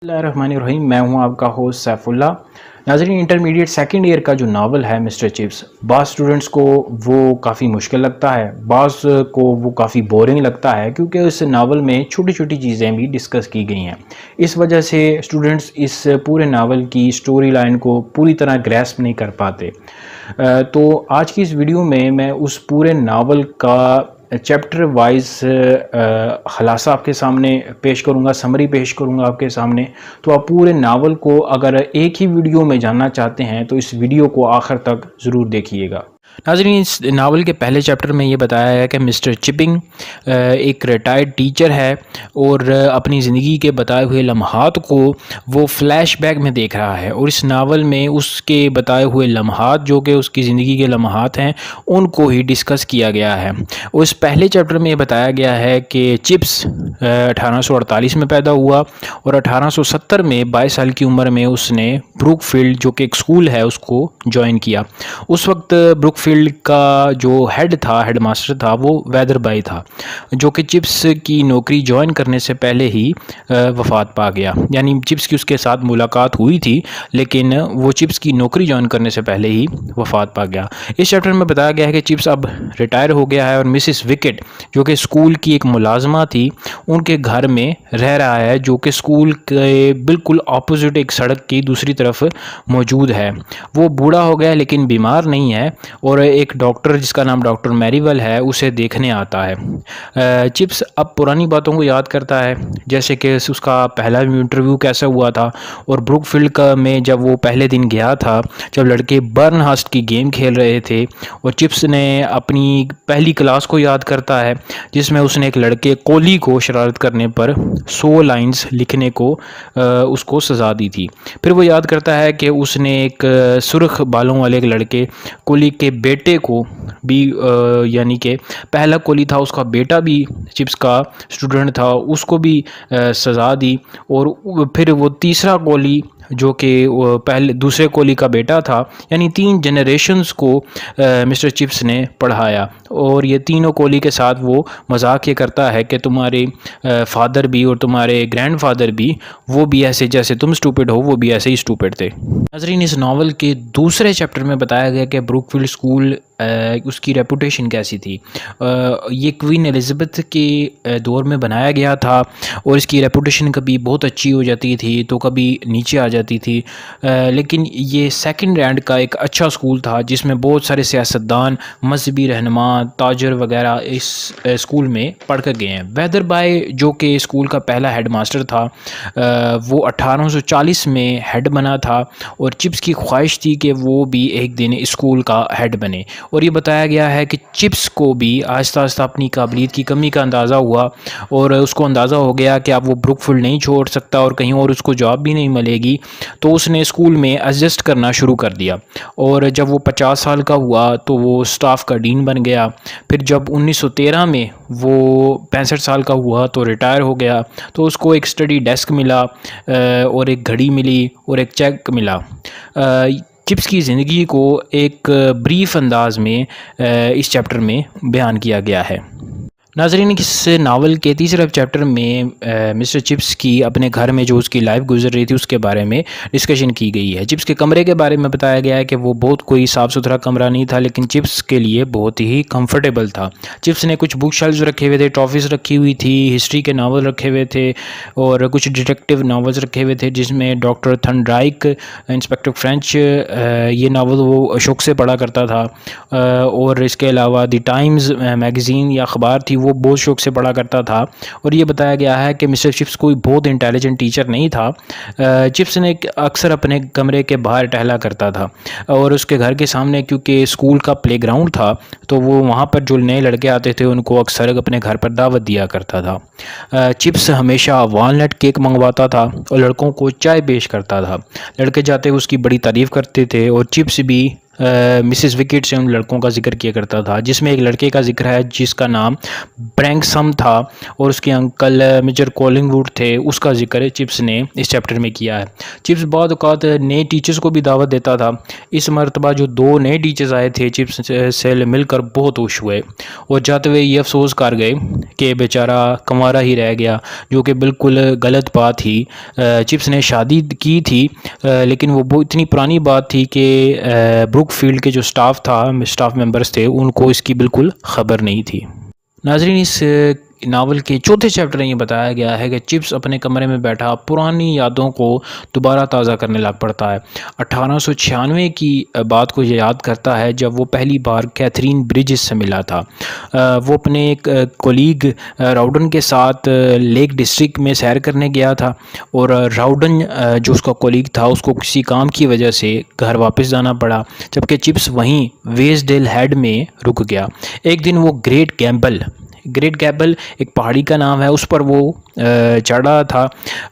بسم اللہ الرحمن الرحیم، میں ہوں آپ کا ہوسٹ سیف اللہ۔ ناظرین، انٹرمیڈیٹ سیکنڈ ایئر کا جو ناول ہے مسٹر چپس، بعض اسٹوڈنٹس کو وہ کافی مشکل لگتا ہے، بعض کو وہ کافی بورنگ لگتا ہے، کیونکہ اس ناول میں چھوٹی چھوٹی چیزیں بھی ڈسکس کی گئی ہیں۔ اس وجہ سے اسٹوڈنٹس اس پورے ناول کی سٹوری لائن کو پوری طرح گریسپ نہیں کر پاتے۔ تو آج کی اس ویڈیو میں اس پورے ناول کا چیپٹر وائز خلاصہ آپ کے سامنے پیش کروں گا، سمری پیش کروں گا آپ کے سامنے۔ تو آپ پورے ناول کو اگر ایک ہی ویڈیو میں جاننا چاہتے ہیں تو اس ویڈیو کو آخر تک ضرور دیکھیے گا۔ ناظرین، اس ناول کے پہلے چیپٹر میں یہ بتایا ہے کہ مسٹر چپنگ ایک ریٹائرڈ ٹیچر ہے اور اپنی زندگی کے بتائے ہوئے لمحات کو وہ فلیش بیک میں دیکھ رہا ہے، اور اس ناول میں اس کے بتائے ہوئے لمحات جو کہ اس کی زندگی کے لمحات ہیں ان کو ہی ڈسکس کیا گیا ہے۔ اس پہلے چیپٹر میں یہ بتایا گیا ہے کہ چپس 1848 میں پیدا ہوا اور 1870 میں 22 سال کی عمر میں اس نے بروک فیلڈ جو کہ ایک سکول ہے اس کو جوائن کیا۔ اس وقت بروک فیلڈ کا جو ہیڈ ماسٹر تھا وہ ویدر بائی تھا، جو کہ چپس کی نوکری جوائن کرنے سے پہلے ہی وفات پا گیا۔ یعنی چپس کی اس کے ساتھ ملاقات ہوئی تھی لیکن وہ چپس کی نوکری جوائن کرنے سے پہلے ہی وفات پا گیا۔ اس چیپٹر میں بتایا گیا ہے کہ چپس اب ریٹائر ہو گیا ہے اور مسز وکٹ جو کہ اسکول کی ایک ملازمہ تھی ان کے گھر میں رہ رہا ہے، جو کہ اسکول کے بالکل اپوزٹ ایک سڑک کی دوسری طرف موجود ہے۔ وہ بوڑھا ہو گیا لیکن بیمار نہیں ہے، اور ایک ڈاکٹر جس کا نام ڈاکٹر میری ویل ہے اسے دیکھنے آتا ہے۔ چپس اب پرانی باتوں کو یاد کرتا ہے، جیسے کہ اس کا پہلا انٹرویو کیسا ہوا تھا، اور بروک فیلڈ میں جب وہ پہلے دن گیا تھا جب لڑکے برن ہاسٹ کی گیم کھیل رہے تھے، اور چپس نے اپنی پہلی کلاس کو یاد کرتا ہے جس میں اس نے ایک لڑکے کولی کو شرارت کرنے پر 100 لائنز لکھنے کو اس کو سزا دی تھی۔ پھر وہ یاد کرتا ہے کہ اس نے ایک سرخ بالوں والے ایک لڑکے کولی کے بیٹے کو بھی یعنی کہ پہلا کولی تھا اس کا بیٹا بھی چپس کا اسٹوڈنٹ تھا، اس کو بھی سزا دی، اور پھر وہ تیسرا کولی جو کہ پہلے دوسرے کولی کا بیٹا تھا، یعنی 3 جنریشنز کو مسٹر چپس نے پڑھایا، اور یہ تینوں کولی کے ساتھ وہ مذاق یہ کرتا ہے کہ تمہارے فادر بھی اور تمہارے گرینڈ فادر بھی وہ بھی ایسے جیسے تم سٹوپڈ ہو وہ بھی ایسے ہی سٹوپڈ تھے۔ ناظرین، اس ناول کے دوسرے چیپٹر میں بتایا گیا کہ بروک فیلڈ اسکول اس کی ریپوٹیشن کیسی تھی۔ یہ کوئین ایلزابتھ کے دور میں بنایا گیا تھا، اور اس کی ریپوٹیشن کبھی بہت اچھی ہو جاتی تھی تو کبھی نیچے آ جاتی تھی، لیکن یہ سیکنڈ رینک کا ایک اچھا اسکول تھا جس میں بہت سارے سیاستدان، مذہبی رہنما، تاجر وغیرہ اس اسکول میں پڑھ کر گئے ہیں۔ ویدر بائی جو کہ اسکول کا پہلا ہیڈ ماسٹر تھا وہ 1840 میں ہیڈ بنا تھا، اور چپس کی خواہش تھی کہ وہ بھی ایک دن اسکول کا ہیڈ بنے، اور یہ بتایا گیا ہے کہ چپس کو بھی آہستہ آہستہ اپنی قابلیت کی کمی کا اندازہ ہوا، اور اس کو اندازہ ہو گیا کہ اب وہ بروک فیلڈ نہیں چھوڑ سکتا اور کہیں اور اس کو جاب بھی نہیں ملے گی، تو اس نے اسکول میں ایڈجسٹ کرنا شروع کر دیا، اور جب وہ 50 سال کا ہوا تو وہ اسٹاف کا ڈین بن گیا۔ پھر جب 1913 میں وہ 65 سال کا ہوا تو ریٹائر ہو گیا، تو اس کو ایک اسٹڈی ڈیسک ملا، اور ایک گھڑی ملی اور ایک چیک ملا۔ چپس کی زندگی کو ایک بریف انداز میں اس چیپٹر میں بیان کیا گیا ہے۔ ناظرین، اس ناول کے تیسرے چیپٹر میں مسٹر چپس کی اپنے گھر میں جو اس کی لائف گزر رہی تھی اس کے بارے میں ڈسکشن کی گئی ہے۔ چپس کے کمرے کے بارے میں بتایا گیا ہے کہ وہ بہت کوئی صاف ستھرا کمرہ نہیں تھا، لیکن چپس کے لیے بہت ہی کمفرٹیبل تھا۔ چپس نے کچھ بک شیلفز رکھے ہوئے تھے، ٹرافیز رکھی ہوئی تھی، ہسٹری کے ناول رکھے ہوئے تھے، اور کچھ ڈیٹیکٹیو ناولز رکھے ہوئے تھے جس میں ڈاکٹر تھنڈرائک، انسپیکٹر فرینچ، یہ ناول وہ شوق سے پڑھا کرتا تھا، اور اس کے علاوہ دی ٹائمز میگزین یا اخبار تھی وہ بہت شوق سے پڑھا کرتا تھا۔ اور یہ بتایا گیا ہے کہ مسٹر چپس کوئی بہت انٹیلیجنٹ ٹیچر نہیں تھا۔ چپس نے اکثر اپنے کمرے کے باہر ٹہلا کرتا تھا، اور اس کے گھر کے سامنے کیونکہ اسکول کا پلے گراؤنڈ تھا تو وہ وہاں پر جو نئے لڑکے آتے تھے ان کو اکثر اپنے گھر پر دعوت دیا کرتا تھا۔ چپس ہمیشہ والنٹ کیک منگواتا تھا اور لڑکوں کو چائے پیش کرتا تھا۔ لڑکے جاتے اس کی بڑی تعریف کرتے تھے، اور چپس بھی مسز وکٹ سے ان لڑکوں کا ذکر کیا کرتا تھا، جس میں ایک لڑکے کا ذکر ہے جس کا نام برینکسم تھا اور اس کے انکل میجر کولنگ ووڈ تھے، اس کا ذکر چپس نے اس چیپٹر میں کیا ہے۔ چپس بعض اوقات نئے ٹیچرز کو بھی دعوت دیتا تھا۔ اس مرتبہ جو 2 نئے ٹیچرز آئے تھے چپس سے مل کر بہت خوش ہوئے اور جاتے ہوئے یہ افسوس کر گئے کہ بیچارہ کنوارا ہی رہ گیا، جو کہ بالکل غلط بات تھی۔ چپس نے شادی کی تھی لیکن وہ اتنی پرانی بات تھی کہ بروک فیلڈ کے جو اسٹاف ممبرز تھے ان کو اس کی بالکل خبر نہیں تھی۔ ناظرین، اس ناول کے چوتھے چیپٹر میں یہ بتایا گیا ہے کہ چپس اپنے کمرے میں بیٹھا پرانی یادوں کو دوبارہ تازہ کرنے لگ پڑتا ہے۔ 1896 کی بات کو یہ یاد کرتا ہے جب وہ پہلی بار کیتھرین بریجز سے ملا تھا۔ وہ اپنے ایک کولیگ راؤڈن کے ساتھ لیک ڈسٹرکٹ میں سیر کرنے گیا تھا اور راؤڈن جو اس کا کولیگ تھا اس کو کسی کام کی وجہ سے گھر واپس جانا پڑا، جبکہ چپس وہیں ویزڈیل ہیڈ میں رک گیا۔ ایک دن وہ گریٹ گیبل ایک پہاڑی کا نام ہے، اس پر وہ چڑھا تھا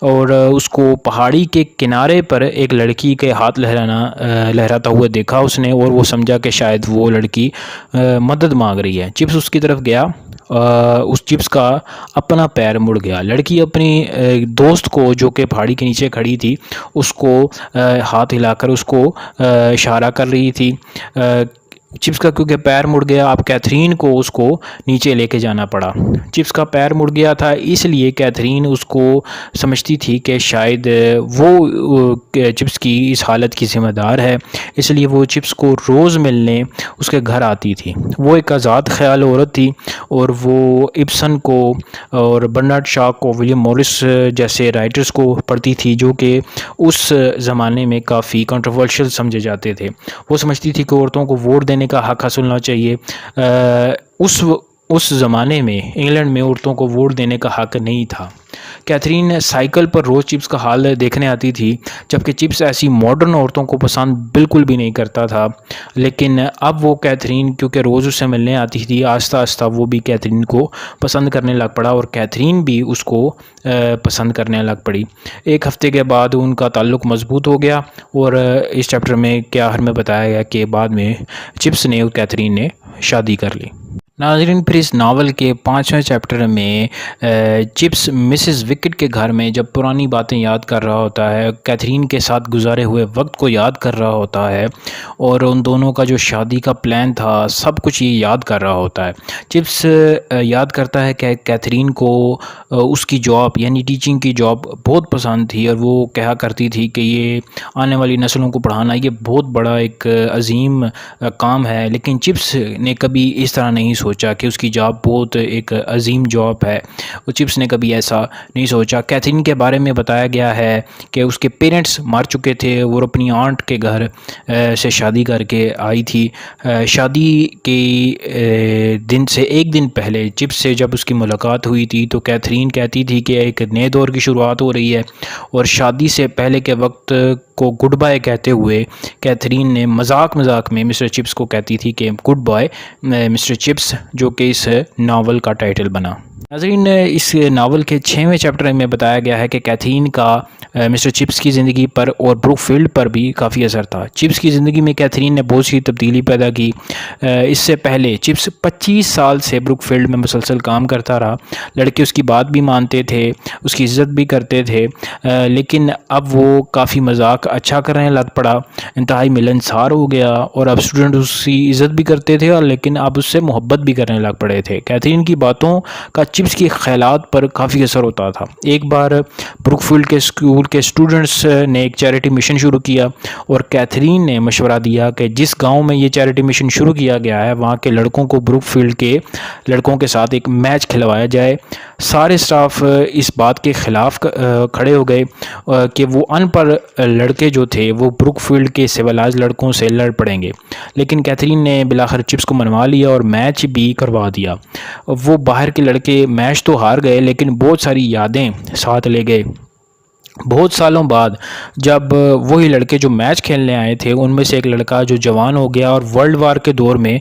اور اس کو پہاڑی کے کنارے پر ایک لڑکی کے ہاتھ لہراتا ہوا دیکھا اس نے، اور وہ سمجھا کہ شاید وہ لڑکی مدد مانگ رہی ہے۔ چپس اس کی طرف گیا، اس چپس کا اپنا پیر مڑ گیا۔ لڑکی اپنی دوست کو جو کہ پہاڑی کے نیچے کھڑی تھی اس کو ہاتھ ہلا کر اس کو اشارہ کر رہی تھی۔ چپس کا کیونکہ پیر مڑ گیا، اب کیتھرین کو اس کو نیچے لے کے جانا پڑا۔ چپس کا پیر مڑ گیا تھا اس لیے کیتھرین اس کو سمجھتی تھی کہ شاید وہ چپس کی اس حالت کی ذمہ دار ہے، اس لیے وہ چپس کو روز ملنے اس کے گھر آتی تھی۔ وہ ایک آزاد خیال عورت تھی اور وہ ابسن کو اور برنارڈ شاء کو، ولیم مورس جیسے رائٹرز کو پڑھتی تھی جو کہ اس زمانے میں کافی کنٹروورشل سمجھے جاتے تھے۔ وہ سمجھتی تھی کہ عورتوں کو ووٹ دینے کا حق حاصل ہونا چاہیے۔ اس زمانے میں انگلینڈ میں عورتوں کو ووٹ دینے کا حق نہیں تھا۔ کیتھرین سائیکل پر روز چپس کا حال دیکھنے آتی تھی، جبکہ چپس ایسی ماڈرن عورتوں کو پسند بالکل بھی نہیں کرتا تھا، لیکن اب وہ کیتھرین کیونکہ روز اس سے ملنے آتی تھی، آہستہ آہستہ وہ بھی کیتھرین کو پسند کرنے لگ پڑا اور کیتھرین بھی اس کو پسند کرنے لگ پڑی۔ ایک ہفتے کے بعد ان کا تعلق مضبوط ہو گیا اور اس چیپٹر میں کیا آخر میں بتایا گیا کہ بعد میں چپس نے اور کیتھرین نے شادی کر لی۔ ناظرین، پھر اس ناول کے 5ویں چیپٹر میں چپس مسز وکٹ کے گھر میں جب پرانی باتیں یاد کر رہا ہوتا ہے، کیتھرین کے ساتھ گزارے ہوئے وقت کو یاد کر رہا ہوتا ہے اور ان دونوں کا جو شادی کا پلان تھا سب کچھ یہ یاد کر رہا ہوتا ہے۔ چپس یاد کرتا ہے کہ کیتھرین کو اس کی جاب یعنی ٹیچنگ کی جاب بہت پسند تھی اور وہ کہا کرتی تھی کہ یہ آنے والی نسلوں کو پڑھانا یہ بہت بڑا ایک عظیم کام ہے، لیکن چپس نے کبھی اس طرح نہیں سوچا کہ اس کی جاب بہت ایک عظیم جاب ہے۔ وہ چپس نے کبھی ایسا نہیں سوچا۔ کیتھرین کے بارے میں بتایا گیا ہے کہ اس کے پیرنٹس مر چکے تھے، وہ اپنی آنٹ کے گھر سے شادی کر کے آئی تھی۔ شادی کے دن سے ایک دن پہلے چپس سے جب اس کی ملاقات ہوئی تھی تو کیتھرین کہتی تھی کہ ایک نئے دور کی شروعات ہو رہی ہے، اور شادی سے پہلے کے وقت کو گڈ بائے کہتے ہوئے کیتھرین نے مذاق میں مسٹر چپس کو کہتی تھی کہ گڈ بائے مسٹر چپس، جو کہ اس ناول کا ٹائٹل بنا۔ ناظرین، اس ناول کے 6ویں چیپٹر میں بتایا گیا ہے کہ کیتھرین کا مسٹر چپس کی زندگی پر اور بروک فیلڈ پر بھی کافی اثر تھا۔ چپس کی زندگی میں کیتھرین نے بہت سی تبدیلی پیدا کی۔ اس سے پہلے چپس 25 سال سے بروک فیلڈ میں مسلسل کام کرتا رہا۔ لڑکے اس کی بات بھی مانتے تھے، اس کی عزت بھی کرتے تھے، لیکن اب وہ کافی مذاق اچھا کرنے لگ پڑا، انتہائی ملنسار ہو گیا اور اب اسٹوڈنٹ اس کی عزت بھی کرتے تھے اور لیکن اب اس سے محبت بھی کرنے لگ پڑے تھے۔ کیتھرین کی باتوں کا چپس کی خیالات پر کافی اثر ہوتا تھا۔ ایک بار بروک فیلڈ کے اسکول کے اسٹوڈنٹس نے ایک چیریٹی مشن شروع کیا اور کیتھرین نے مشورہ دیا کہ جس گاؤں میں یہ چیریٹی مشن شروع کیا گیا ہے وہاں کے لڑکوں کو بروک فیلڈ کے لڑکوں کے ساتھ ایک میچ کھلوایا جائے۔ سارے سٹاف اس بات کے خلاف کھڑے ہو گئے کہ وہ ان پڑھ لڑکے جو تھے وہ بروک فیلڈ کے سیولائز لڑکوں سے لڑ پڑیں گے، لیکن کیتھرین نے بلاخر چپس کو منوا لیا اور میچ بھی کروا دیا۔ وہ باہر کے لڑکے میچ تو ہار گئے لیکن بہت ساری یادیں ساتھ لے گئے۔ بہت سالوں بعد جب وہی لڑکے جو میچ کھیلنے آئے تھے ان میں سے ایک لڑکا جو جوان ہو گیا اور ورلڈ وار کے دور میں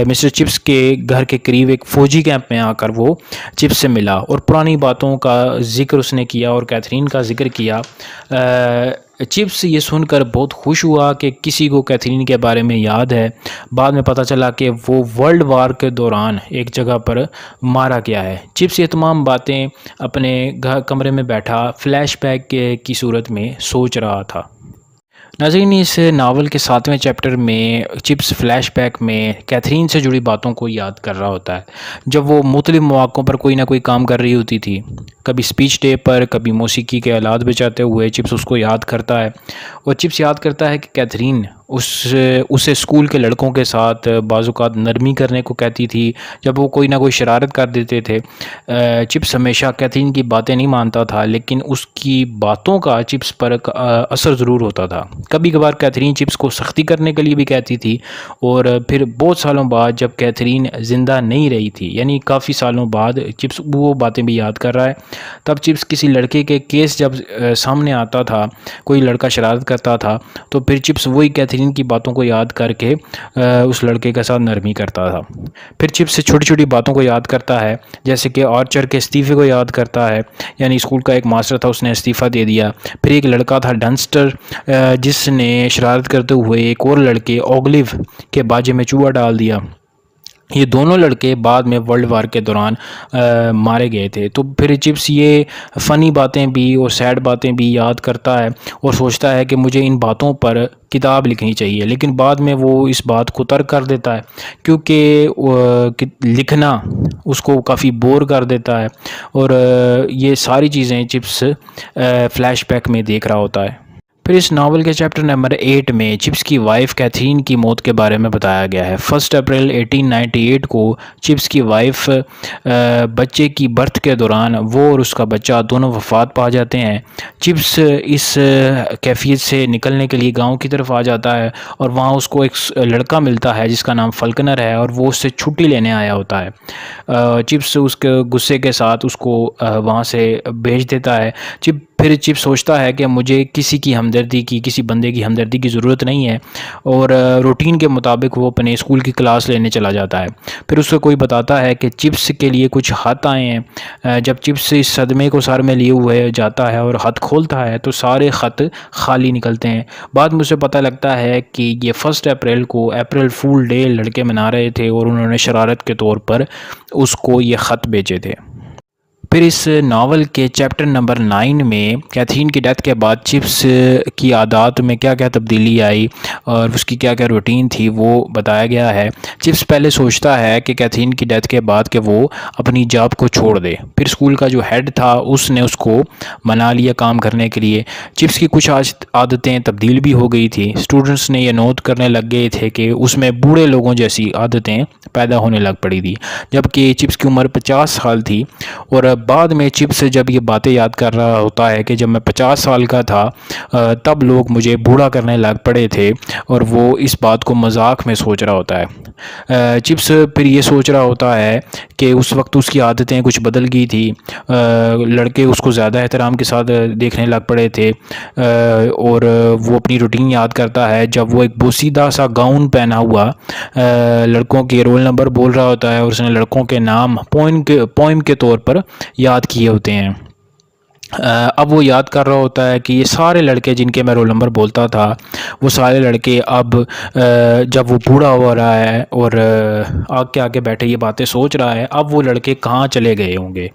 مسٹر چپس کے گھر کے قریب ایک فوجی کیمپ میں آ کر وہ چپس سے ملا اور پرانی باتوں کا ذکر اس نے کیا اور کیتھرین کا ذکر کیا۔ چپس یہ سن کر بہت خوش ہوا کہ کسی کو کیتھرین کے بارے میں یاد ہے۔ بعد میں پتہ چلا کہ وہ ورلڈ وار کے دوران ایک جگہ پر مارا گیا ہے۔ چپس یہ تمام باتیں اپنے کمرے میں بیٹھا فلیش بیک کی صورت میں سوچ رہا تھا۔ ناظرین، اس ناول کے 7ویں چیپٹر میں چپس فلیش بیک میں کیتھرین سے جڑی باتوں کو یاد کر رہا ہوتا ہے، جب وہ مختلف مواقعوں پر کوئی نہ کوئی کام کر رہی ہوتی تھی۔ کبھی سپیچ ٹیپ پر، کبھی موسیقی کے آلات بجاتے ہوئے چپس اس کو یاد کرتا ہے، اور چپس یاد کرتا ہے کہ کیتھرین اسے اسکول کے لڑکوں کے ساتھ بعض اوقات نرمی کرنے کو کہتی تھی جب وہ کوئی نہ کوئی شرارت کر دیتے تھے۔ چپس ہمیشہ کیتھرین کی باتیں نہیں مانتا تھا، لیکن اس کی باتوں کا چپس پر اثر ضرور ہوتا تھا۔ کبھی کبھار کیتھرین چپس کو سختی کرنے کے لیے بھی کہتی تھی، اور پھر بہت سالوں بعد جب کیتھرین زندہ نہیں رہی تھی، یعنی کافی سالوں بعد چپس وہ باتیں بھی یاد کر رہا ہے، تب چپس کسی لڑکے کے کیس جب سامنے آتا تھا، کوئی لڑکا شرارت کرتا تھا، تو پھر چپس وہی کیتھرین کی باتوں کو یاد کر کے اس لڑکے کے ساتھ نرمی کرتا تھا۔ پھر چپس سے چھوٹی چھوٹی باتوں کو یاد کرتا ہے، جیسے کہ آرچر کے استعفے کو یاد کرتا ہے، یعنی اسکول کا ایک ماسٹر تھا، اس نے استعفیٰ دے دیا۔ پھر ایک لڑکا تھا ڈنسٹر، جس نے شرارت کرتے ہوئے ایک اور لڑکے اوگلیو کے باجے میں چوہا ڈال دیا۔ یہ دونوں لڑکے بعد میں ورلڈ وار کے دوران مارے گئے تھے۔ تو پھر چپس یہ فنی باتیں بھی اور سیڈ باتیں بھی یاد کرتا ہے اور سوچتا ہے کہ مجھے ان باتوں پر کتاب لکھنی چاہیے، لیکن بعد میں وہ اس بات کو ترک کر دیتا ہے کیونکہ لکھنا اس کو کافی بور کر دیتا ہے، اور یہ ساری چیزیں چپس فلیش بیک میں دیکھ رہا ہوتا ہے۔ پھر اس ناول کے چیپٹر نمبر 8 میں چپس کی وائف کیتھرین کی موت کے بارے میں بتایا گیا ہے۔ 1 اپریل 1898 کو چپس کی وائف بچے کی برتھ کے دوران وہ اور اس کا بچہ دونوں وفات پا جاتے ہیں۔ چپس اس کیفیت سے نکلنے کے لیے گاؤں کی طرف آ جاتا ہے، اور وہاں اس کو ایک لڑکا ملتا ہے جس کا نام فلکنر ہے، اور وہ اس سے چھٹی لینے آیا ہوتا ہے۔ چپس اس کے غصے کے ساتھ اس کو وہاں سے بھیج دیتا ہے۔ پھر چپس سوچتا ہے کہ مجھے کسی بندے کی ہمدردی کی ضرورت نہیں ہے، اور روٹین کے مطابق وہ اپنے اسکول کی کلاس لینے چلا جاتا ہے۔ پھر اس کو کوئی بتاتا ہے کہ چپس کے لیے کچھ خط آئے ہیں۔ جب چپس اس صدمے کو سر میں لیے ہوئے جاتا ہے اور خط کھولتا ہے تو سارے خط خالی نکلتے ہیں۔ بعد میں اسے پتہ لگتا ہے کہ یہ 1 اپریل کو اپریل فول ڈے لڑکے منا رہے تھے، اور انہوں نے شرارت کے طور پر اس کو یہ خط بھیجے تھے۔ پھر اس ناول کے چیپٹر نمبر 9 میں کیتھرین کی ڈیتھ کے بعد چپس کی عادات میں کیا کیا تبدیلی آئی اور اس کی کیا کیا روٹین تھی وہ بتایا گیا ہے۔ چپس پہلے سوچتا ہے کہ کیتھرین کی ڈیتھ کے بعد کہ وہ اپنی جاب کو چھوڑ دے۔ پھر اسکول کا جو ہیڈ تھا اس نے اس کو منا لیا کام کرنے کے لیے۔ چپس کی کچھ عادتیں تبدیل بھی ہو گئی تھی۔ اسٹوڈنٹس نے یہ نوٹ کرنے لگ گئے تھے کہ اس میں بوڑھے لوگوں جیسی عادتیں پیدا ہونے لگ پڑی تھی، جبکہ چپس کی عمر 50 سال تھی۔ اور بعد میں چپس جب یہ باتیں یاد کر رہا ہوتا ہے کہ جب میں 50 سال کا تھا تب لوگ مجھے بوڑھا کرنے لگ پڑے تھے، اور وہ اس بات کو مذاق میں سوچ رہا ہوتا ہے۔ چپس پھر یہ سوچ رہا ہوتا ہے کہ اس وقت اس کی عادتیں کچھ بدل گئی تھی، لڑکے اس کو زیادہ احترام کے ساتھ دیکھنے لگ پڑے تھے، اور وہ اپنی روٹین یاد کرتا ہے جب وہ ایک بوسیدہ سا گاؤن پہنا ہوا لڑکوں کے رول نمبر بول رہا ہوتا ہے، اور اس نے لڑکوں کے نام پوئم کے طور پر یاد کیے ہوتے ہیں۔ اب وہ یاد کر رہا ہوتا ہے کہ یہ سارے لڑکے جن کے میں رول نمبر بولتا تھا، وہ سارے لڑکے اب جب وہ بوڑھا ہو رہا ہے اور آگ کے آگے بیٹھے یہ باتیں سوچ رہا ہے، اب وہ لڑکے کہاں چلے گئے ہوں گے۔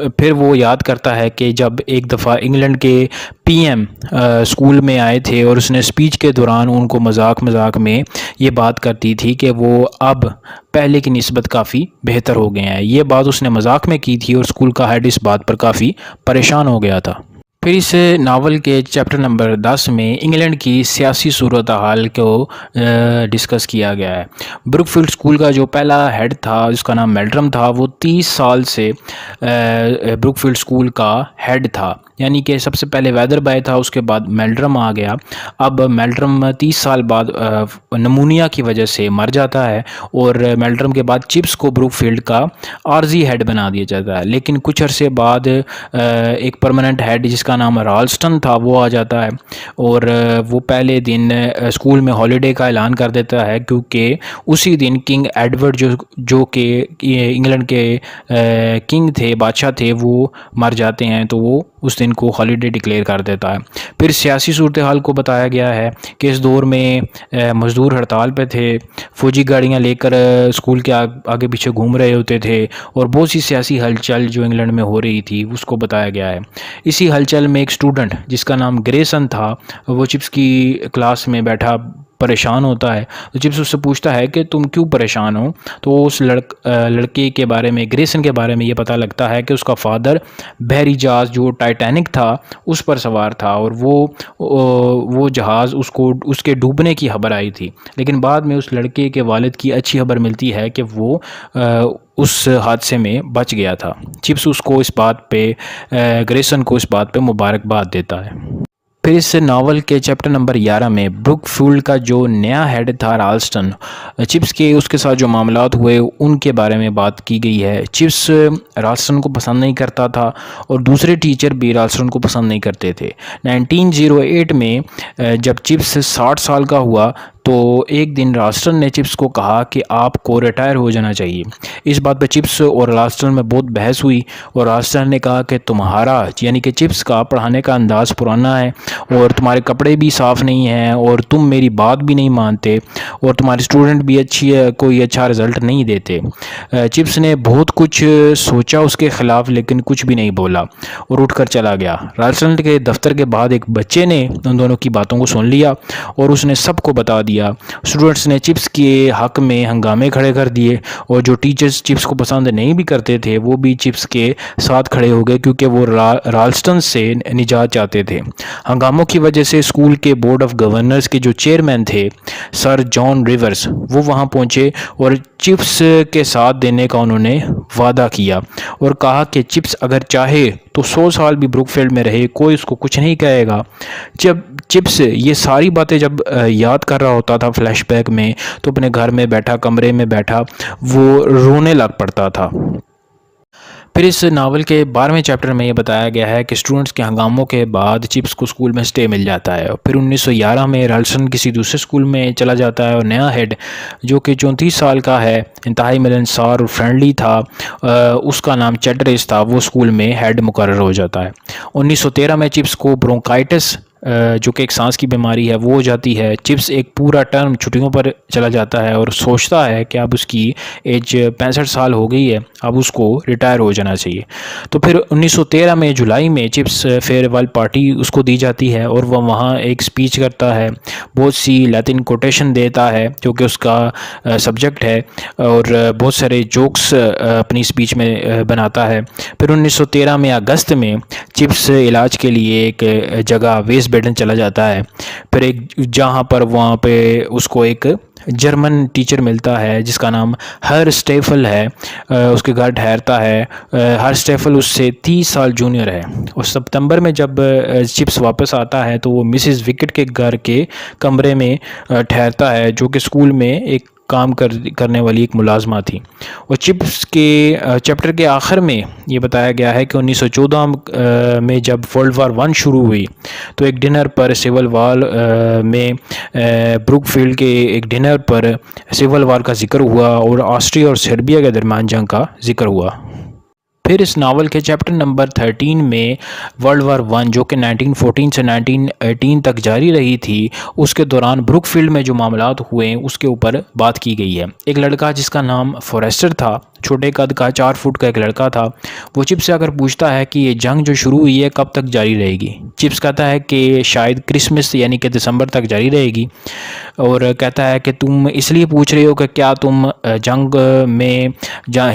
پھر وہ یاد کرتا ہے کہ جب ایک دفعہ انگلینڈ کے پی ایم اسکول میں آئے تھے، اور اس نے اسپیچ کے دوران ان کو مذاق میں یہ بات کرتی تھی کہ وہ اب پہلے کی نسبت کافی بہتر ہو گئے ہیں۔ یہ بات اس نے مذاق میں کی تھی، اور اسکول کا ہیڈ اس بات پر کافی پریشان ہو گیا تھا۔ پھر اس ناول کے چیپٹر نمبر 10 میں انگلینڈ کی سیاسی صورتحال کو ڈسکس کیا گیا ہے۔ بروک فیلڈ اسکول کا جو پہلا ہیڈ تھا جس کا نام میلڈرم تھا، وہ 30 سال سے بروک فیلڈ اسکول کا ہیڈ تھا، یعنی کہ سب سے پہلے ویدر بائے تھا، اس کے بعد میلڈرم آ گیا۔ اب میلڈرم 30 سال بعد نمونیا کی وجہ سے مر جاتا ہے، اور میلڈرم کے بعد چپس کو بروک فیلڈ کا عارضی ہیڈ بنا دیا جاتا ہے۔ لیکن کچھ عرصے بعد ایک پرماننٹ ہیڈ جس کا نام رالسٹن تھا وہ آ جاتا ہے، اور وہ پہلے دن اسکول میں ہالیڈے کا اعلان کر دیتا ہے، کیونکہ اسی دن کنگ ایڈورڈ جو کہ انگلینڈ کے کنگ تھے، بادشاہ تھے، وہ مر جاتے ہیں، تو وہ اس دن دن کو ہالیڈے ڈکلیئر کر دیتا ہے۔ پھر سیاسی صورتحال کو بتایا گیا ہے کہ اس دور میں مزدور ہڑتال پہ تھے، فوجی گاڑیاں لے کر اسکول کے آگے پیچھے گھوم رہے ہوتے تھے، اور بہت سی سیاسی ہلچل جو انگلینڈ میں ہو رہی تھی اس کو بتایا گیا ہے۔ اسی ہلچل میں ایک اسٹوڈنٹ جس کا نام گریسن تھا، وہ چپس کی کلاس میں بیٹھا پریشان ہوتا ہے، تو چپس اس سے پوچھتا ہے کہ تم کیوں پریشان ہو؟ تو اس لڑکے کے بارے میں، گریسن کے بارے میں یہ پتہ لگتا ہے کہ اس کا فادر بحری جہاز جو ٹائٹینک تھا اس پر سوار تھا، اور وہ جہاز اس کے ڈوبنے کی خبر آئی تھی، لیکن بعد میں اس لڑکے کے والد کی اچھی خبر ملتی ہے کہ وہ اس حادثے میں بچ گیا تھا۔ چپس اس کو اس بات پہ گریسن کو اس بات پہ مبارکباد دیتا ہے۔ پھر اس ناول کے چیپٹر نمبر 11 میں بروک فیلڈ کا جو نیا ہیڈ تھا رالسٹن، چپس کے اس کے ساتھ جو معاملات ہوئے ان کے بارے میں بات کی گئی ہے۔ چپس رالسٹن کو پسند نہیں کرتا تھا، اور دوسرے ٹیچر بھی رالسٹن کو پسند نہیں کرتے تھے۔ 1908 میں جب چپس 60 سال کا ہوا تو ایک دن رالسٹن نے چپس کو کہا کہ آپ کو ریٹائر ہو جانا چاہیے۔ اس بات پہ چپس اور رالسٹن میں بہت بحث ہوئی، اور رالسٹن نے کہا کہ تمہارا یعنی کہ چپس کا پڑھانے کا انداز پرانا ہے، اور تمہارے کپڑے بھی صاف نہیں ہیں، اور تم میری بات بھی نہیں مانتے، اور تمہارے اسٹوڈنٹ بھی کوئی اچھا رزلٹ نہیں دیتے۔ چپس نے بہت کچھ سوچا اس کے خلاف، لیکن کچھ بھی نہیں بولا اور اٹھ کر چلا گیا۔ رالسٹن کے دفتر کے بعد ایک بچے نے ان دونوں کی باتوں کو سن لیا اور اس نے سب کو بتا دیا۔ اسٹوڈنٹس نے چپس کے حق میں ہنگامے کھڑے کر دیے، اور جو ٹیچرز چپس کو پسند نہیں بھی کرتے تھے وہ بھی چپس کے ساتھ کھڑے ہو گئے، کیونکہ وہ رالسٹن سے نجات چاہتے تھے۔ ہنگاموں کی وجہ سے اسکول کے بورڈ آف گورنرز کے جو چیئرمین تھے سر جان ریورز، وہ وہاں پہنچے اور چپس کے ساتھ دینے کا انہوں نے وعدہ کیا، اور کہا کہ چپس اگر چاہے تو 100 سال بھی بروک فیلڈ میں رہے، کوئی اس کو کچھ نہیں کہے گا۔ جب چپس یہ ساری باتیں جب یاد کر رہا ہوتا تھا فلیش بیک میں، تو اپنے گھر میں بیٹھا، کمرے میں بیٹھا، وہ رونے لگ پڑتا تھا۔ پھر اس ناول کے 12ویں چیپٹر میں یہ بتایا گیا ہے کہ اسٹوڈنٹس کے ہنگاموں کے بعد چپس کو اسکول میں سٹے مل جاتا ہے۔ پھر 1911 میں رالسٹن کسی دوسرے اسکول میں چلا جاتا ہے، اور نیا ہیڈ جو کہ 34 سال کا ہے، انتہائی ملنسار اور فرینڈلی تھا، اس کا نام چیڈرس تھا، وہ اسکول میں ہیڈ مقرر ہو جاتا ہے۔ 1913 میں چپس کو برونکائٹس جو کہ ایک سانس کی بیماری ہے وہ ہو جاتی ہے۔ چپس ایک پورا ٹرم چھٹیوں پر چلا جاتا ہے اور سوچتا ہے کہ اب اس کی ایج 65 سال ہو گئی ہے، اب اس کو ریٹائر ہو جانا چاہیے۔ تو پھر 1913 میں جولائی میں چپس فیئرویل پارٹی اس کو دی جاتی ہے، اور وہ وہاں ایک سپیچ کرتا ہے، بہت سی لیٹن کوٹیشن دیتا ہے جو کہ اس کا سبجیکٹ ہے، اور بہت سارے جوکس اپنی سپیچ میں بناتا ہے۔ پھر 1913 میں اگست میں چپس علاج کے لیے ایک جگہ ویسٹ بیڈن چلا جاتا ہے، پھر ایک جہاں پر وہاں پہ اس کو ایک جرمن ٹیچر ملتا ہے جس کا نام ہر اسٹیفل ہے، اس کے گھر ٹھہرتا ہے۔ ہر اسٹیفل اس سے 30 سال جونیئر ہے، اور ستمبر میں جب چپس واپس آتا ہے تو وہ مسز وکٹ کے گھر کے کمرے میں ٹھہرتا ہے، جو کہ اسکول میں ایک کام کرنے والی ایک ملازمہ تھی۔ اور چپس کے چیپٹر کے آخر میں یہ بتایا گیا ہے کہ 1914 میں جب ورلڈ وار 1 شروع ہوئی تو ایک ڈنر پر سول وار میں بروک فیلڈ کے ایک ڈنر پر سول وار کا ذکر ہوا، اور آسٹریا اور سربیا کے درمیان جنگ کا ذکر ہوا۔ پھر اس ناول کے چیپٹر نمبر 13 میں ورلڈ وار 1 جو کہ 1914 سے 1918 تک جاری رہی تھی، اس کے دوران بروک فیلڈ میں جو معاملات ہوئے اس کے اوپر بات کی گئی ہے۔ ایک لڑکا جس کا نام فوریسٹر تھا، چھوٹے قد کا 4 فٹ کا ایک لڑکا تھا، وہ چپس سے اگر پوچھتا ہے کہ یہ جنگ جو شروع ہوئی ہے کب تک جاری رہے گی، چپس کہتا ہے کہ شاید کرسمس یعنی کہ دسمبر تک جاری رہے گی، اور کہتا ہے کہ تم اس لیے پوچھ رہے ہو کہ کیا تم جنگ میں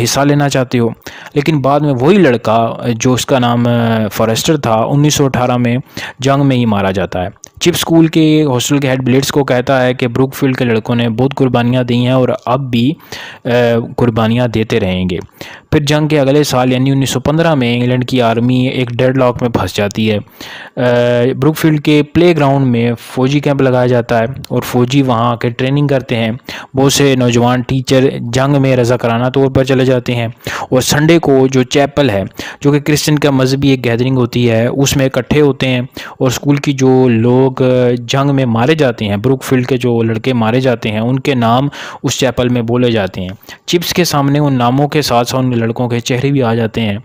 حصہ لینا چاہتے ہو۔ لیکن بعد میں وہی لڑکا جو اس کا نام فوریسٹر تھا 1918 میں جنگ میں ہی مارا جاتا ہے۔ چپ اسکول کے ہاسٹل کے ہیڈ بلیٹس کو کہتا ہے کہ بروک فیلڈ کے لڑکوں نے بہت قربانیاں دی ہیں اور اب بھی قربانیاں دیتے رہیں گے۔ پھر جنگ کے اگلے سال یعنی 1915 میں انگلینڈ کی آرمی ایک ڈیڈ لاک میں پھنس جاتی ہے۔ بروک فیلڈ کے پلے گراؤنڈ میں فوجی کیمپ لگایا جاتا ہے اور فوجی وہاں آ کے ٹریننگ کرتے ہیں۔ بہت سے نوجوان ٹیچر جنگ میں رضاکارانہ طور پر چلے جاتے ہیں، اور سنڈے کو جو چیپل ہے جو کہ کرسچن کا مذہبی ایک گیدرنگ ہوتی ہے اس میں اکٹھے ہوتے ہیں، اور اسکول کی جو لوگ جنگ میں مارے جاتے ہیں، بروک فیلڈ کے جو لڑکے مارے جاتے ہیں، ان کے نام اس چیپل میں بولے جاتے ہیں۔ چپس کے سامنے ان ناموں کے ساتھ ساتھ ان لڑکوں کے چہرے بھی آ جاتے ہیں۔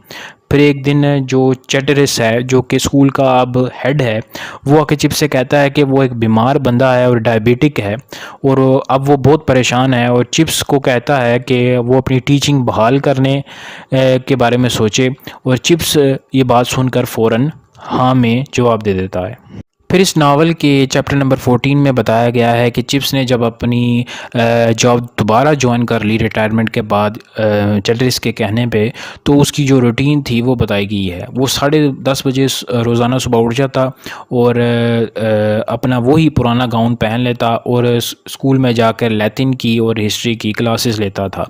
پھر ایک دن جو چیٹرس ہے جو کہ اسکول کا اب ہیڈ ہے وہ آ کے چپس سے کہتا ہے کہ وہ ایک بیمار بندہ ہے اور ڈائبیٹک ہے اور اب وہ بہت پریشان ہے، اور چپس کو کہتا ہے کہ وہ اپنی ٹیچنگ بحال کرنے کے بارے میں سوچے، اور چپس یہ بات سن کر فوراً ہاں میں جواب دے دیتا ہے۔ پھر اس ناول کے چیپٹر نمبر 14 میں بتایا گیا ہے کہ چپس نے جب اپنی جاب دوبارہ جوائن کر لی ریٹائرمنٹ کے بعد چیٹرس کے کہنے پہ، تو اس کی جو روٹین تھی وہ بتائی گئی ہے۔ وہ 10:30 بجے روزانہ صبح اٹھ جاتا اور اپنا وہی پرانا گاؤن پہن لیتا اور اسکول میں جا کر لیتن کی اور ہسٹری کی کلاسز لیتا تھا،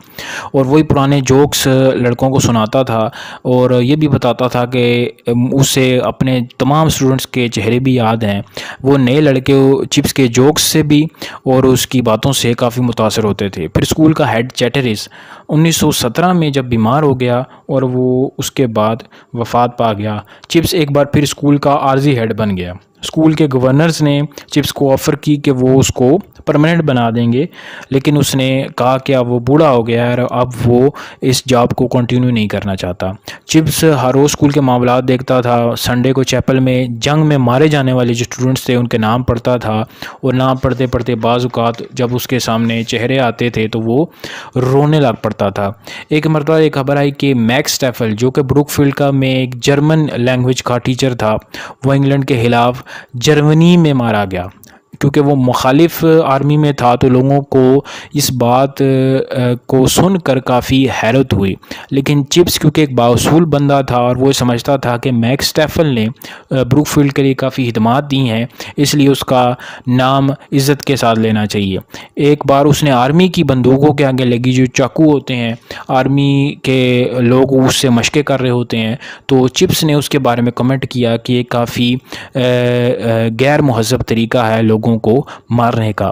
اور وہی پرانے جوکس لڑکوں کو سناتا تھا، اور یہ بھی بتاتا تھا کہ اسے اپنے تمام اسٹوڈنٹس کے چہرے بھی یاد ہیں۔ وہ نئے لڑکے چپس کے جوکس سے بھی اور اس کی باتوں سے کافی متاثر ہوتے تھے۔ پھر اسکول کا ہیڈ چیٹرس 1917 میں جب بیمار ہو گیا اور وہ اس کے بعد وفات پا گیا، چپس ایک بار پھر اسکول کا عارضی ہیڈ بن گیا۔ اسکول کے گورنرز نے چپس کو آفر کی کہ وہ اس کو پرماننٹ بنا دیں گے، لیکن اس نے کہا کہ اب وہ بوڑھا ہو گیا ہے اور اب وہ اس جاب کو کنٹینیو نہیں کرنا چاہتا۔ چپس ہر روز اسکول کے معاملات دیکھتا تھا، سنڈے کو چیپل میں جنگ میں مارے جانے والے جو اسٹوڈنٹس تھے ان کے نام پڑھتا تھا، اور نام پڑھتے پڑھتے بعض اوقات جب اس کے سامنے چہرے آتے تھے تو وہ رونے لگ پڑتا تھا۔ ایک مرتبہ ایک خبر آئی کہ میکس اسٹیفل جو کہ بروک فیلڈ کا میں ایک جرمن لینگویج کا ٹیچر تھا، وہ انگلینڈ کے خلاف جرمنی میں مارا گیا۔ کیونکہ وہ مخالف آرمی میں تھا تو لوگوں کو اس بات کو سن کر کافی حیرت ہوئی، لیکن چپس کیونکہ ایک بااصول بندہ تھا اور وہ سمجھتا تھا کہ میکس اسٹیفل نے بروک فیلڈ کے لیے کافی خدمات دی ہیں، اس لیے اس کا نام عزت کے ساتھ لینا چاہیے۔ ایک بار اس نے آرمی کی بندوقوں کے آگے لگی جو چاقو ہوتے ہیں، آرمی کے لوگ اس سے مشقیں کر رہے ہوتے ہیں، تو چپس نے اس کے بارے میں کمنٹ کیا کہ یہ کافی غیر مہذب طریقہ ہے لوگوں کو مارنے کا۔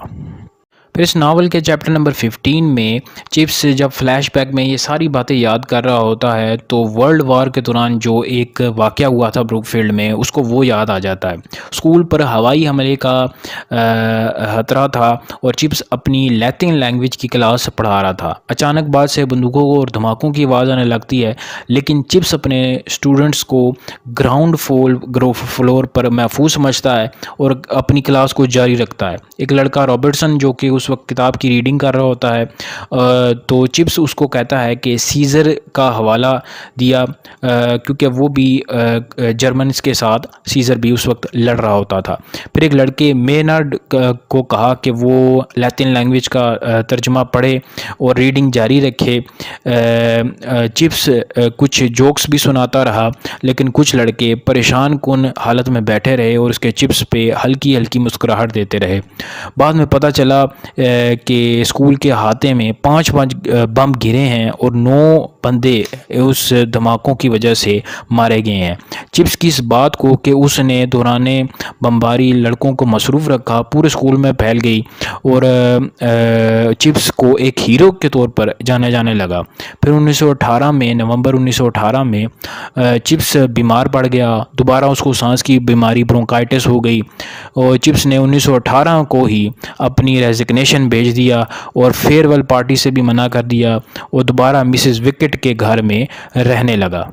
پھر اس ناول کے چیپٹر نمبر 15 میں چپس جب فلیش بیک میں یہ ساری باتیں یاد کر رہا ہوتا ہے تو ورلڈ وار کے دوران جو ایک واقعہ ہوا تھا بروک فیلڈ میں اس کو وہ یاد آ جاتا ہے۔ اسکول پر ہوائی حملے کا خطرہ تھا اور چپس اپنی لیتن لینگویج کی کلاس پڑھا رہا تھا۔ اچانک بعد سے بندوقوں اور دھماکوں کی آواز آنے لگتی ہے، لیکن چپس اپنے اسٹوڈنٹس کو گراؤنڈ فلور پر محفوظ سمجھتا ہے اور اپنی کلاس کو جاری رکھتا ہے۔ ایک لڑکا رابرٹسن جو کہ اس وقت کتاب کی ریڈنگ کر رہا ہوتا ہے، تو چپس اس کو کہتا ہے کہ سیزر کا حوالہ دیا، کیونکہ وہ بھی جرمنس کے ساتھ سیزر بھی اس وقت لڑ رہا ہوتا تھا۔ پھر ایک لڑکے مینارڈ کو کہا کہ وہ لیتن لینگویج کا ترجمہ پڑھے اور ریڈنگ جاری رکھے۔ چپس کچھ جوکس بھی سناتا رہا، لیکن کچھ لڑکے پریشان کن حالت میں بیٹھے رہے اور اس کے چپس پہ ہلکی ہلکی مسکراہٹ دیتے رہے۔ بعد میں پتہ چلا کہ اسکول کے احاطے میں 5 بم گرے ہیں اور 9 بندے اس دھماکوں کی وجہ سے مارے گئے ہیں۔ چپس کی اس بات کو کہ اس نے دوران بمباری لڑکوں کو مصروف رکھا پورے اسکول میں پھیل گئی اور چپس کو ایک ہیرو کے طور پر جانا جانے لگا۔ پھر 1918 میں نومبر 1918 میں چپس بیمار پڑ گیا، دوبارہ اس کو سانس کی بیماری برونکائٹس ہو گئی، اور چپس نے 1918 کو ہی اپنی ریزگنیشن بھیج دیا اور فیئر ویل پارٹی سے بھی منع کر دیا اور دوبارہ مسز وکٹ کے گھر میں رہنے لگا۔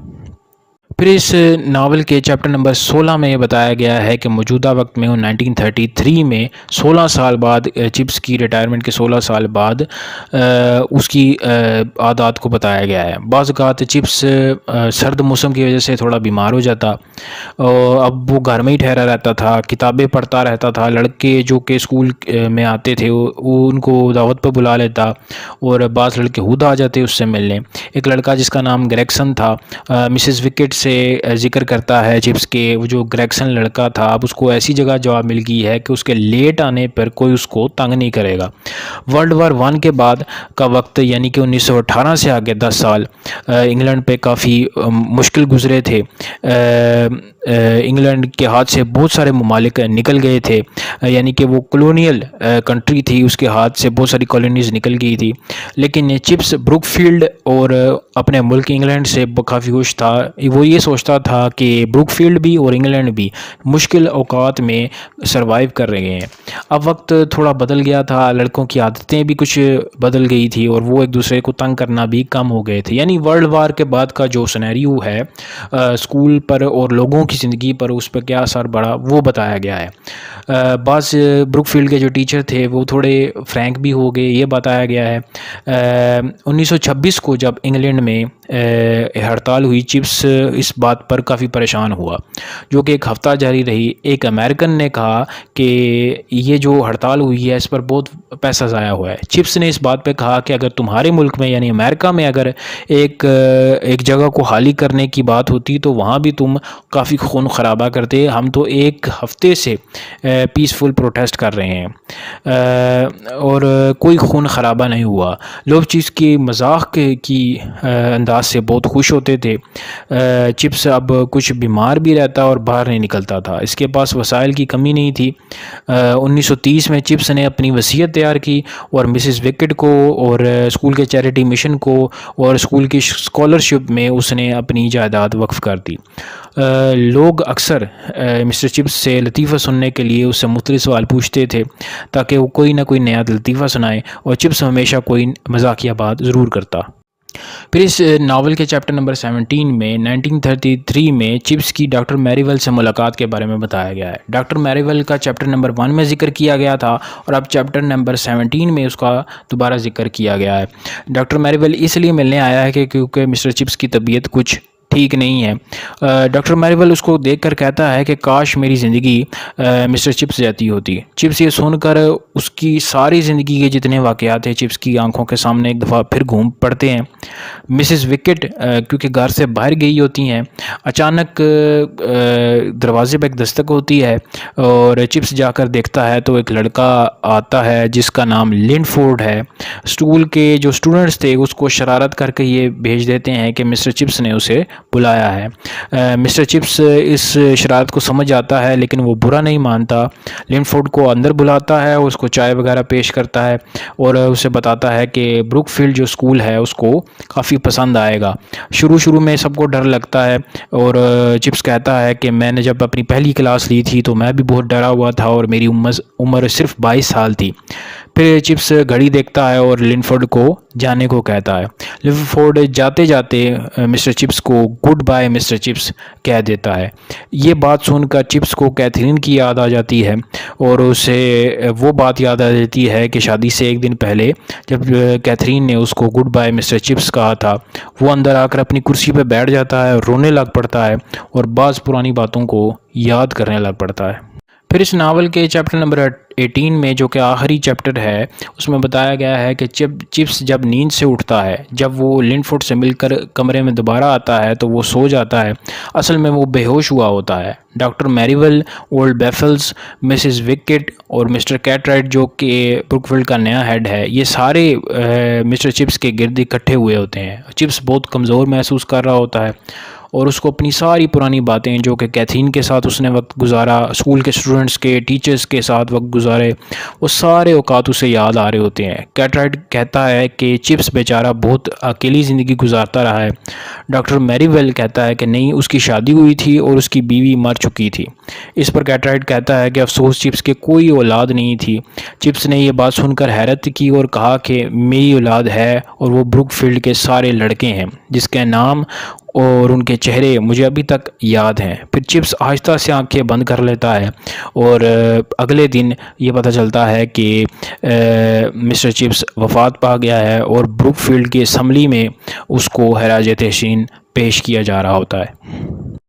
پھر اس ناول کے چیپٹر نمبر 16 میں یہ بتایا گیا ہے کہ موجودہ وقت میں 1933 میں 16 سال بعد چپس کی ریٹائرمنٹ کے 16 سال بعد اس کی عادات کو بتایا گیا ہے۔ بعض اوقات چپس سرد موسم کی وجہ سے تھوڑا بیمار ہو جاتا، اب وہ گھر میں ہی ٹھہرا رہتا تھا، کتابیں پڑھتا رہتا تھا۔ لڑکے جو کہ اسکول میں آتے تھے وہ ان کو دعوت پہ بلا لیتا اور بعض لڑکے خود آ جاتے اس سے ملنے۔ ایک لڑکا جس کا نام گریگسن تھا، مسز وکٹ سے ذکر کرتا ہے چپس کے وہ جو گریگسن لڑکا تھا اب اس کو ایسی جگہ جواب مل گئی ہے کہ اس کے لیٹ آنے پر کوئی اس کو تنگ نہیں کرے گا۔ ورلڈ وار 1 کے بعد کا وقت یعنی کہ 1918 سے آگے 10 سال انگلینڈ پہ کافی مشکل گزرے تھے۔ انگلینڈ کے ہاتھ سے بہت سارے ممالک نکل گئے تھے، یعنی کہ وہ کلونیل کنٹری تھی، اس کے ہاتھ سے بہت ساری کالونیز نکل گئی تھی، لیکن چپس بروک فیلڈ اور اپنے ملک انگلینڈ سے کافی خوش تھا. وہ یہ سوچتا تھا کہ بروک فیلڈ بھی اور انگلینڈ بھی مشکل اوقات میں سروائیو کر رہے ہیں. اب وقت تھوڑا بدل گیا تھا، لڑکوں کی عادتیں بھی کچھ بدل گئی تھی اور وہ ایک دوسرے کو تنگ کرنا بھی کم ہو گئے تھے. یعنی ورلڈ وار کے بعد کا جو سینیریو ہے اسکول پر اور لوگوں کی زندگی پر اس پہ کیا اثر پڑا وہ بتایا گیا ہے. بعض بروک فیلڈ کے جو ٹیچر تھے وہ تھوڑے فرینک بھی ہو گئے، یہ بتایا گیا ہے. 1926 کو جب انگلینڈ میں ہڑتال ہوئی، چپس اس بات پر کافی پریشان ہوا جو کہ ایک ہفتہ جاری رہی. ایک امریکن نے کہا کہ یہ جو ہڑتال ہوئی ہے اس پر بہت پیسہ ضائع ہوا ہے. چپس نے اس بات پہ کہا کہ اگر تمہارے ملک میں یعنی امریکہ میں اگر ایک جگہ کو خالی کرنے کی بات ہوتی تو وہاں بھی تم کافی خون خرابہ کرتے. ہم تو ایک ہفتے سے پیسفل پروٹیسٹ کر رہے ہیں اور کوئی خون خرابہ نہیں ہوا. لوگ چیز کی مذاق کی انداز سے بہت خوش ہوتے تھے. چپس اب کچھ بیمار بھی رہتا اور باہر نہیں نکلتا تھا، اس کے پاس وسائل کی کمی نہیں تھی. 1930 میں چپس نے اپنی وصیت تیار کی اور مسز وکٹ کو اور اسکول کے چیریٹی مشن کو اور اسکول کی اسکالرشپ میں اس نے اپنی جائیداد وقف کر دی. لوگ اکثر مسٹر چپس سے لطیفہ سننے کے لیے اس سے مختلف سوال پوچھتے تھے تاکہ وہ کوئی نہ کوئی نیا لطیفہ سنائے، اور چپس ہمیشہ کوئی مذاقیہ بات ضرور کرتا. پھر اس ناول کے چیپٹر نمبر 17 میں 1933 میں چپس کی ڈاکٹر میری ویل سے ملاقات کے بارے میں بتایا گیا ہے. ڈاکٹر میری ویل کا چیپٹر نمبر 1 میں ذکر کیا گیا تھا اور اب چیپٹر نمبر 17 میں اس کا دوبارہ ذکر کیا گیا ہے. ڈاکٹر میری ویل اس لیے ملنے آیا ہے کہ کیونکہ مسٹر چپس کی طبیعت کچھ ٹھیک نہیں ہے. ڈاکٹر میری ویل اس کو دیکھ کر کہتا ہے کہ کاش میری زندگی مسٹر چپس جاتی ہوتی. چپس یہ سن کر اس کی ساری زندگی کے جتنے واقعات ہیں چپس کی آنکھوں کے سامنے ایک دفعہ پھر گھوم پڑتے ہیں. مسز وکٹ کیونکہ گھر سے باہر گئی ہوتی ہیں، اچانک دروازے پہ ایک دستک ہوتی ہے اور چپس جا کر دیکھتا ہے تو ایک لڑکا آتا ہے جس کا نام لنفورڈ ہے. اسکول کے جو اسٹوڈنٹس تھے اس کو شرارت کر کے یہ بھیج دیتے ہیں کہ مسٹر چپس نے اسے بلایا ہے. مسٹر چپس اس شرارت کو سمجھ آتا ہے لیکن وہ برا نہیں مانتا. لنفورڈ کو اندر بلاتا ہے، اس کو چائے وغیرہ پیش کرتا ہے اور اسے بتاتا ہے کہ بروک فیلڈ جو اسکول ہے اس کو کافی پسند آئے گا. شروع میں سب کو ڈر لگتا ہے اور چپس کہتا ہے کہ میں نے جب اپنی پہلی کلاس لی تھی تو میں بھی بہت ڈرا ہوا تھا اور میری عمر صرف 22 سال تھی. پھر چپس گھڑی دیکھتا ہے اور لنفورڈ کو جانے کو کہتا ہے. لنفورڈ جاتے جاتے مسٹر چپس کو گڈ بائے مسٹر چپس کہہ دیتا ہے. یہ بات سن کر چپس کو کیتھرین کی یاد آ جاتی ہے اور اسے وہ بات یاد آ جاتی ہے کہ شادی سے ایک دن پہلے جب کیتھرین نے اس کو گڈ بائے مسٹر چپس کہا تھا. وہ اندر آ کر اپنی کرسی پہ بیٹھ جاتا ہے اور رونے لگ پڑتا ہے اور بعض پرانی باتوں کو یاد کرنے لگ پڑتا ہے. پھر اس ناول کے چیپٹر نمبر 18 میں جو کہ آخری چیپٹر ہے اس میں بتایا گیا ہے کہ چپس جب نیند سے اٹھتا ہے، جب وہ لنفورڈ سے مل کر کمرے میں دوبارہ آتا ہے تو وہ سو جاتا ہے. اصل میں وہ بے ہوش ہوا ہوتا ہے. ڈاکٹر میری ویل، اولڈ بیفلز، مسز وکٹ اور مسٹر کیٹرائٹ جو کہ بروک فیلڈ کا نیا ہیڈ ہے، یہ سارے مسٹر چپس کے گرد اکٹھے ہوئے ہوتے ہیں. چپس بہت کمزور محسوس کر رہا ہوتا ہے اور اس کو اپنی ساری پرانی باتیں جو کہ کیتھرین کے ساتھ اس نے وقت گزارا، اسکول کے اسٹوڈنٹس کے ٹیچرز کے ساتھ وقت گزارے، وہ سارے اوقات اسے یاد آ رہے ہوتے ہیں. کیٹرائٹ کہتا ہے کہ چپس بیچارہ بہت اکیلی زندگی گزارتا رہا ہے. ڈاکٹر میری ویل کہتا ہے کہ نہیں، اس کی شادی ہوئی تھی اور اس کی بیوی مر چکی تھی. اس پر کیٹرائٹ کہتا ہے کہ افسوس چپس کے کوئی اولاد نہیں تھی. چپس نے یہ بات سن کر حیرت کی اور کہا کہ میری اولاد ہے اور وہ بروک فیلڈ کے سارے لڑکے ہیں جس کے نام اور ان کے چہرے مجھے ابھی تک یاد ہیں. پھر چپس آہستہ سے آنکھیں بند کر لیتا ہے اور اگلے دن یہ پتہ چلتا ہے کہ مسٹر چپس وفات پا گیا ہے اور بروک فیلڈ کی اسمبلی میں اس کو خراج تحسین پیش کیا جا رہا ہوتا ہے.